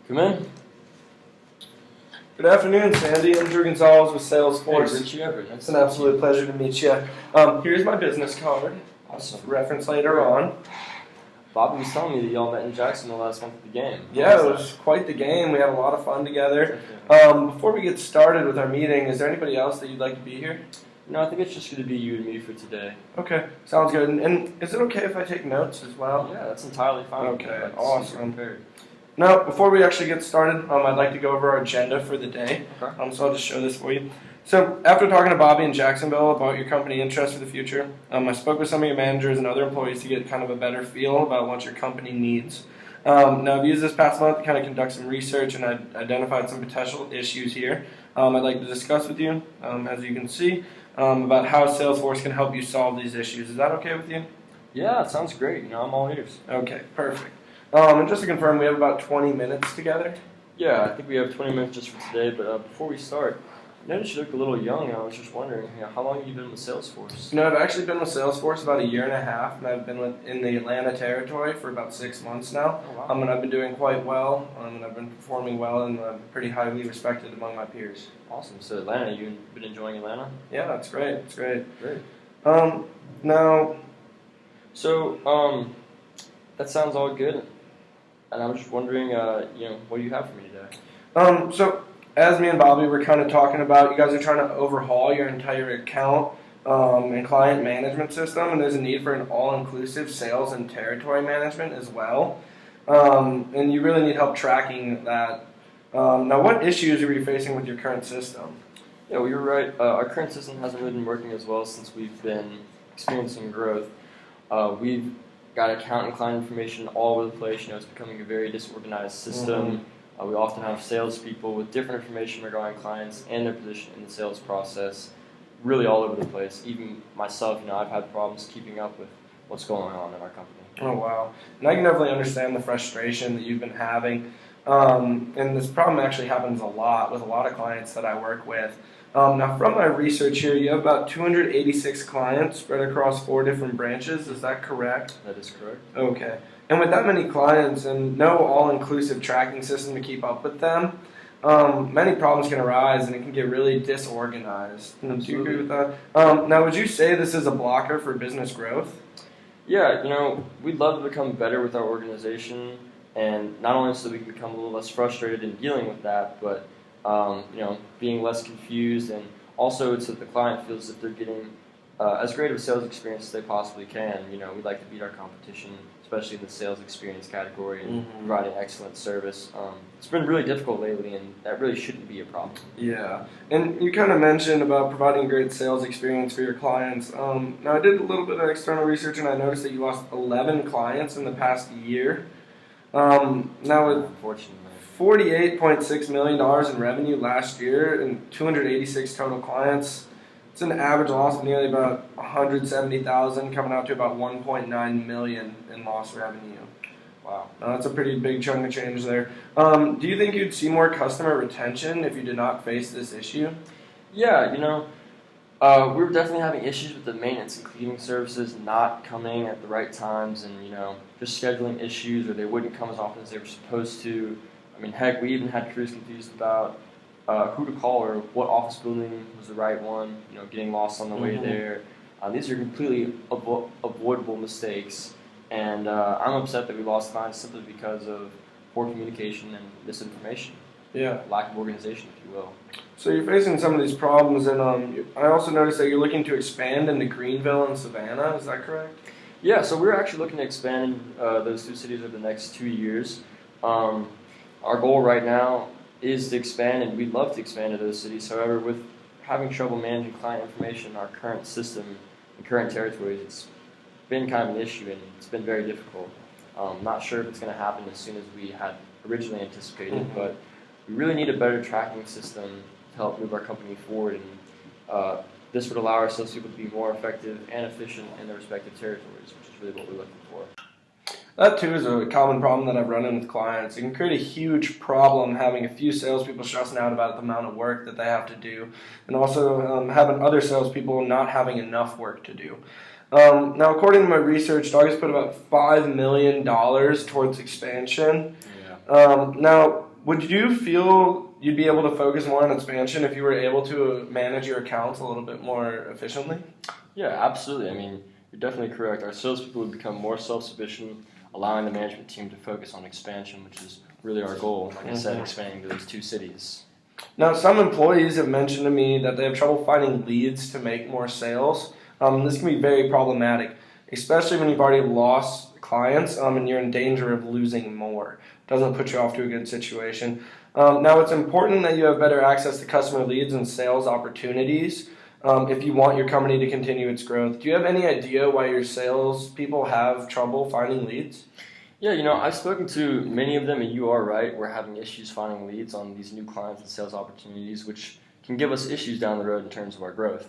Come in. Good afternoon, Sandy. I'm Drew Gonzalez with Salesforce. Hey, Richie Everett. It's an absolute pleasure to meet you. Here's my business card. Awesome. Reference later on. Bobby was telling me that y'all met in Jacksonville last month at the game. Yeah, it was quite the game. We had a lot of fun together. Before we get started with our meeting, is there anybody else that you'd like to be here? No, I think it's just going to be you and me for today. Okay, sounds good. And is it okay if I take notes as well? Yeah, that's entirely fine. Okay, awesome. Prepared. Now, before we actually get started, I'd like to go over our agenda for the day. Okay. So I'll just show this for you. So after talking to Bobby in Jacksonville about your company interests for the future, I spoke with some of your managers and other employees to get kind of a better feel about what your company needs. Now, I've used this past month to kind of conduct some research and I identified some potential issues here I'd like to discuss with you, as you can see, about how Salesforce can help you solve these issues. Is that okay with you? Yeah, it sounds great. I'm all ears. Okay, perfect. And just to confirm, we have about 20 minutes together. Yeah, I think we have 20 minutes just for today, but before we start, I noticed you look a little young, and I was just wondering, how long have you been with Salesforce? I've actually been with Salesforce about 1.5 years, and I've been in the Atlanta territory for about 6 months now. Oh, wow. And I've been doing quite well, and I've been performing well, and I'm pretty highly respected among my peers. Awesome. So Atlanta, you've been enjoying Atlanta? Yeah, that's great. It's great. Great. Now... So, that sounds all good. And I was just wondering, what do you have for me today? So as me and Bobby were kind of talking about, you guys are trying to overhaul your entire account and client management system, and there's a need for an all-inclusive sales and territory management as well. And you really need help tracking that. Now, what issues are you facing with your current system? Yeah, well, you're right. Our current system hasn't really been working as well since we've been experiencing growth. We've got account and client information all over the place. It's becoming a very disorganized system. We often have salespeople with different information regarding clients and their position in the sales process, really all over the place. Even myself, I've had problems keeping up with what's going on in our company. Oh, wow. And I can definitely understand the frustration that you've been having. And this problem actually happens a lot with a lot of clients that I work with. Now, from my research here, you have about 286 clients spread across 4 different branches. Is that correct? That is correct. Okay. And with that many clients and no all-inclusive tracking system to keep up with them, many problems can arise and it can get really disorganized. Do you agree with that? Now, would you say this is a blocker for business growth? Yeah, we'd love to become better with our organization, and not only so we can become a little less frustrated in dealing with that, but being less confused, and also so that the client feels that they're getting as great of a sales experience as they possibly can. We'd like to beat our competition, especially in the sales experience category, and providing excellent service. It's been really difficult lately, and that really shouldn't be a problem. Yeah, and you kind of mentioned about providing a great sales experience for your clients. Now, I did a little bit of external research, and I noticed that you lost 11 clients in the past year. Now, with Unfortunately. $48.6 million in revenue last year and 286 total clients, it's an average loss of nearly about $170,000, coming out to about $1.9 million in lost revenue. Wow. That's a pretty big chunk of change there. Do you think you'd see more customer retention if you did not face this issue? Yeah, we were definitely having issues with the maintenance and cleaning services not coming at the right times, and just scheduling issues, or they wouldn't come as often as they were supposed to. Heck, we even had crews confused about who to call or what office building was the right one, getting lost on the way there. These are completely avoidable mistakes, and I'm upset that we lost clients simply because of poor communication and misinformation. Yeah. Lack of organization, if you will. So you're facing some of these problems, and I also noticed that you're looking to expand into Greenville and Savannah. Is that correct? Yeah, so we're actually looking to expand in those 2 cities over the next 2 years. Our goal right now is to expand, and we'd love to expand to those cities. However, with having trouble managing client information in our current system and current territories, it's been kind of an issue, and it's been very difficult. Not sure if it's going to happen as soon as we had originally anticipated, but we really need a better tracking system to help move our company forward, and this would allow our salespeople to be more effective and efficient in their respective territories, which is really what we're looking for. That too is a common problem that I've run into with clients. It can create a huge problem having a few salespeople stressing out about the amount of work that they have to do, and also having other salespeople not having enough work to do. Now, according to my research, Dog has put about $5 million towards expansion. Yeah. Now, Would you feel you'd be able to focus more on expansion if you were able to manage your accounts a little bit more efficiently? Yeah, absolutely. I mean, you're definitely correct. Our salespeople would become more self-sufficient, allowing the management team to focus on expansion, which is really our goal. Like I said, expanding to those 2 cities. Now, some employees have mentioned to me that they have trouble finding leads to make more sales. This can be very problematic, especially when you've already lost clients and you're in danger of losing more. Doesn't put you off to a good situation. Now, it's important that you have better access to customer leads and sales opportunities if you want your company to continue its growth. Do you have any idea why your sales people have trouble finding leads? Yeah, I've spoken to many of them, and you are right. We're having issues finding leads on these new clients and sales opportunities, which can give us issues down the road in terms of our growth.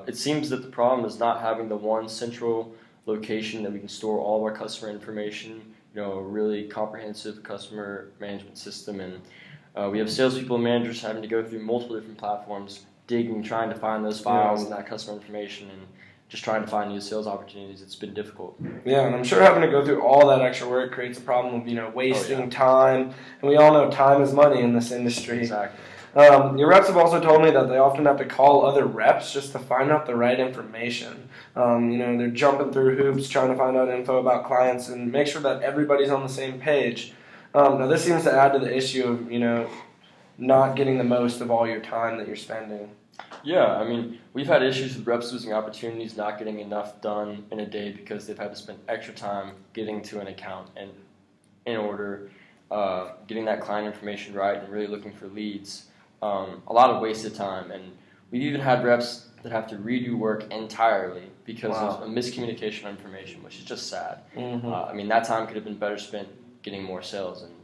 It seems that the problem is not having the one central location that we can store all of our customer information, a really comprehensive customer management system. And we have salespeople and managers having to go through multiple different platforms, digging, trying to find those files and that customer information, and just trying to find new sales opportunities. It's been difficult. Yeah, and I'm sure having to go through all that extra work creates a problem of, wasting time. And we all know time is money in this industry. Exactly. Your reps have also told me that they often have to call other reps just to find out the right information. They're jumping through hoops trying to find out info about clients and make sure that everybody's on the same page. Now, this seems to add to the issue of, not getting the most of all your time that you're spending. Yeah, I mean, we've had issues with reps losing opportunities, not getting enough done in a day because they've had to spend extra time getting to an account and in order, getting that client information right and really looking for leads. A lot of wasted time, and we've even had reps that have to redo work entirely because of a miscommunication of information, which is just sad. I mean, that time could have been better spent getting more sales and,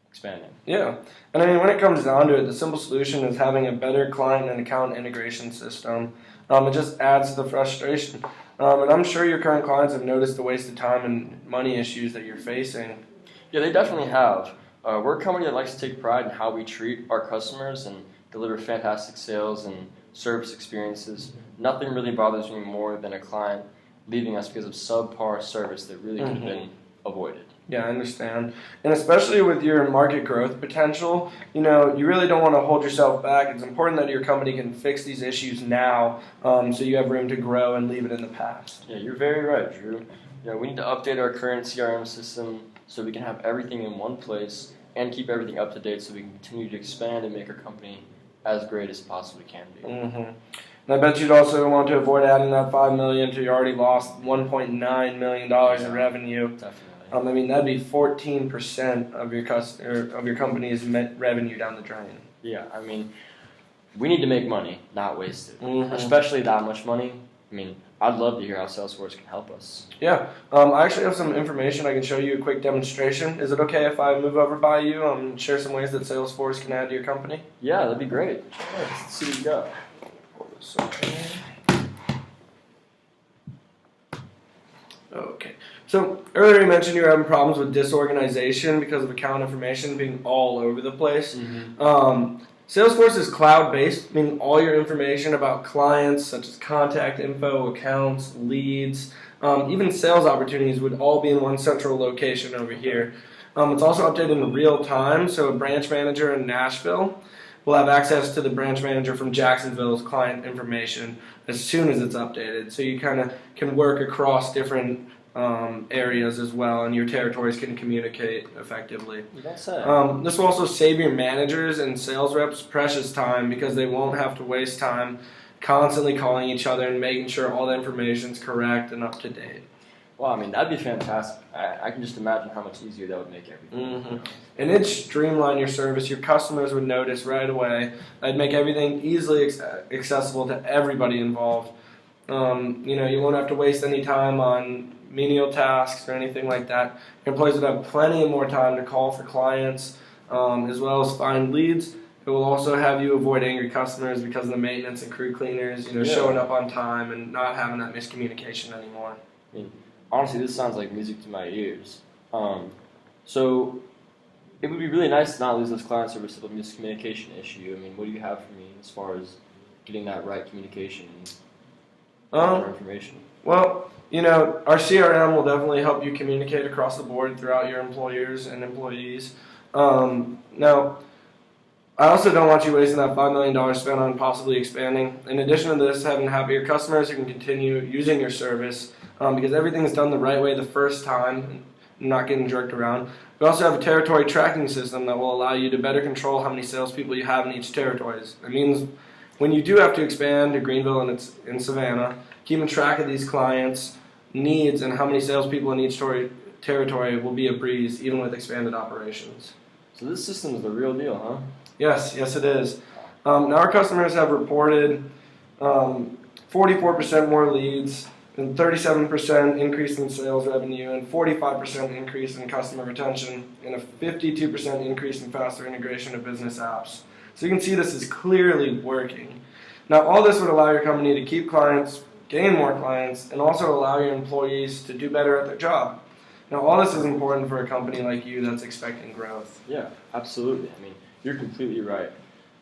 expanding. Yeah, and I mean, when it comes down to it, the simple solution is having a better client and account integration system. It just adds to the frustration. And I'm sure your current clients have noticed the wasted time and money issues that you're facing. Yeah, they definitely have. We're a company that likes to take pride in how we treat our customers and deliver fantastic sales and service experiences. Nothing really bothers me more than a client leaving us because of subpar service that really could have been avoided. Yeah, I understand. And especially with your market growth potential, you really don't want to hold yourself back. It's important that your company can fix these issues now so you have room to grow and leave it in the past. Yeah, you're very right, Drew. We need to update our current CRM system so we can have everything in one place and keep everything up to date so we can continue to expand and make our company as great as it possibly can be. And I bet you'd also want to avoid adding that $5 million to your already lost $1.9 million in revenue. Definitely. I mean, that'd be 14% of your company's revenue down the drain. Yeah, I mean, we need to make money, not waste it. Especially that much money. I mean, I'd love to hear how Salesforce can help us. Yeah, I actually have some information I can show you a quick demonstration. Is it okay if I move over by you and share some ways that Salesforce can add to your company? Yeah, that'd be great. Let's see what you got. Okay. So earlier you mentioned you were having problems with disorganization because of account information being all over the place. Salesforce is cloud-based, meaning all your information about clients, such as contact info, accounts, leads, even sales opportunities would all be in one central location over here. It's also updated in real time, so a branch manager in Nashville will have access to the branch manager from Jacksonville's client information as soon as it's updated. So you kind of can work across different areas as well, and your territories can communicate effectively. This will also save your managers and sales reps precious time because they won't have to waste time constantly calling each other and making sure all the information is correct and up to date. Well, I mean, that'd be fantastic. I can just imagine how much easier that would make everything. And it'd streamline your service. Your customers would notice right away. It'd make everything easily accessible to everybody involved. You won't have to waste any time on menial tasks or anything like that. Your employees would have plenty more time to call for clients as well as find leads. It will also have you avoid angry customers because of the maintenance and crew cleaners, showing up on time and not having that miscommunication anymore. I mean, honestly, this sounds like music to my ears. So it would be really nice to not lose those client service of a miscommunication issue. I mean, what do you have for me as far as getting that right communication and information? Well, our CRM will definitely help you communicate across the board throughout your employers and employees. Now, I also don't want you wasting that $5 million spent on possibly expanding. In addition to this, having happier customers who can continue using your service because everything is done the right way the first time and not getting jerked around. We also have a territory tracking system that will allow you to better control how many salespeople you have in each territory. It means when you do have to expand to Greenville and it's in Savannah, keeping track of these clients' needs and how many salespeople in each territory will be a breeze, even with expanded operations. So this system is the real deal, huh? Yes, it is. Now our customers have reported 44% more leads, and 37% increase in sales revenue, and 45% increase in customer retention, and a 52% increase in faster integration of business apps. So you can see this is clearly working. Now all this would allow your company to keep clients, gain more clients, and also allow your employees to do better at their job. Now all this is important for a company like you that's expecting growth. Yeah, absolutely. I mean, you're completely right.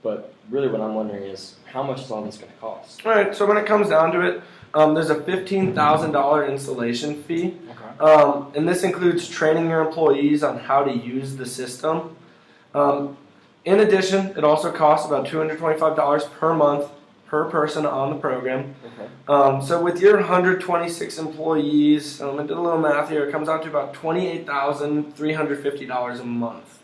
But really what I'm wondering is, how much is all this going to cost? All right, so when it comes down to it, there's a $15,000 installation fee. Okay. And this includes training your employees on how to use the system. In addition, it also costs about $225 per month per person on the program. Okay. So with your 126 employees, I did a little math here, it comes out to about $28,350 a month.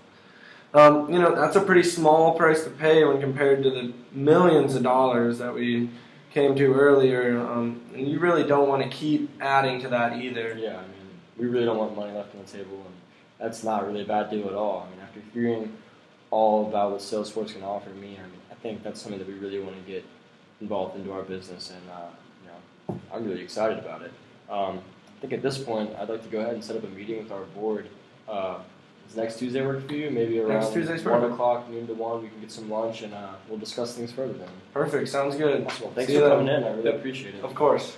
That's a pretty small price to pay when compared to the millions of dollars that we came to earlier, and you really don't want to keep adding to that either. Yeah, I mean, we really don't want money left on the table, and that's not really a bad deal at all. I mean, after hearing all about what Salesforce can offer me, I think that's something that we really want to get involved into our business, and I'm really excited about it. I think at this point, I'd like to go ahead and set up a meeting with our board. Does next Tuesday work for you? Maybe around Next Tuesday's 1 perfect. o'clock, noon to 1, we can get some lunch, and we'll discuss things further then. Perfect, sounds good. Awesome. Well, thanks See for you coming then. in. I really Yep. appreciate it. Of course.